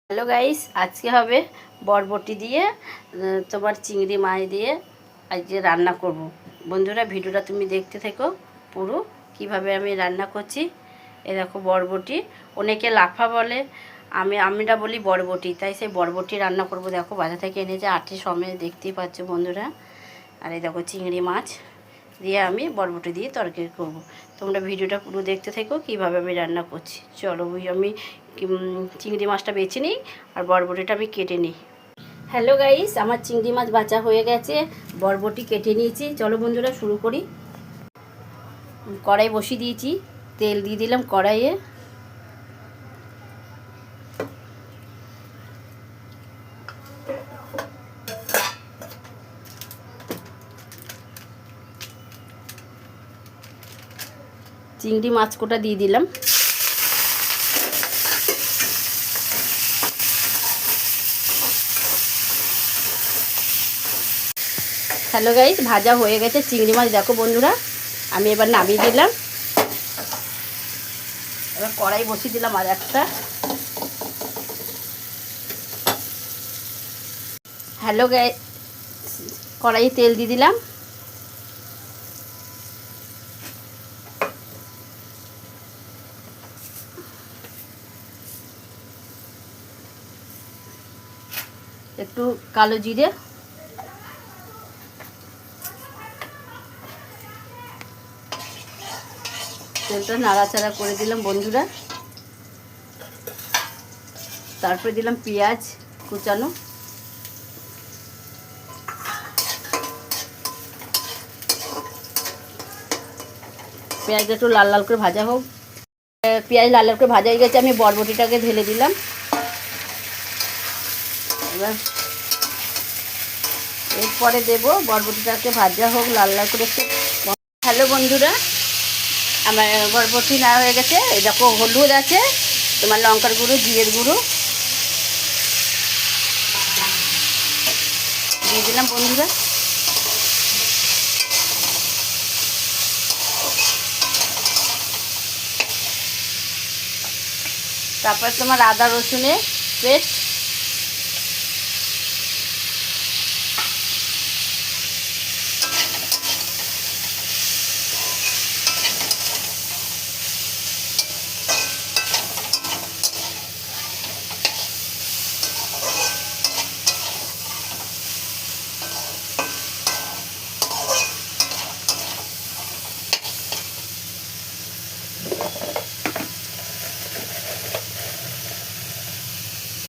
Hello guys, আজকে হবে বরবটি দিয়ে তোমার চিংড়ি মাছ দিয়ে আজকে রান্না করব। বন্ধুরা, ভিডিওটা তুমি দেখতে থেকো পুরো কিভাবে আমি রান্না করছি। এ দেখো বরবটি, অনেকে লাফা বলে, আমরা বলি বরবটি, তাই সেই বরবটি রান্না করব। দেখো বাজার থেকে এনেছে আটি সময়, দেখতেই পাচ্ছ বন্ধুরা। আর এই দেখো চিংড়ি মাছ দিয়ে আমি বরবটি দিয়ে তরকারি করব। তোমরা ভিডিওটা পুরো দেখতে থেকো কীভাবে আমি রান্না করছি। চলো আমি চিংড়ি মাছটা বেছে নিই আর বরবটিটা আমি কেটে নিই। হ্যালো গাইস, আমার চিংড়ি মাছ বাছা হয়ে গেছে, বরবটি কেটে নিয়েছি। চলো বন্ধুরা শুরু করি। কড়াই বসিয়ে দিয়েছি, তেল দিয়ে দিলাম কড়াইয়ে। চিংড়ি মাছ কোটা দিয়ে দিলাম। হ্যালো গাইস, ভাজা হয়ে গেছে চিংড়ি মাছ। দেখো বন্ধুরা, আমি এবার নামিয়ে দিলাম। এবার কড়াই বসিয়ে দিলাম আর একটা। হ্যালো গাইস, কড়াইয়ে তেল দিয়ে দিলাম। একটু কালো জিরে, তেলটা নাড়াচাড়া করে দিলাম বন্ধুরা। তারপরে দিলাম পেঁয়াজ কুচানো। পেঁয়াজটা একটু লাল লাল করে ভাজা হোক। পেঁয়াজ লাল লাল করে ভাজা হয়ে গেছে, আমি বরবটিটাকে ঢেলে দিলাম। এবার এরপরে দেবো বরবটিটাকে ভাজা হোক লাল লাল করে একটু। হ্যালো বন্ধুরা, আমার বরবটি না হয়ে গেছে। এই দেখো হলুদ আছে, তোমার লঙ্কার গুঁড়ো, জিরের গুঁড়ো দিয়ে দিলাম বন্ধুরা। তারপর তোমার আদা রসুনের পেস্ট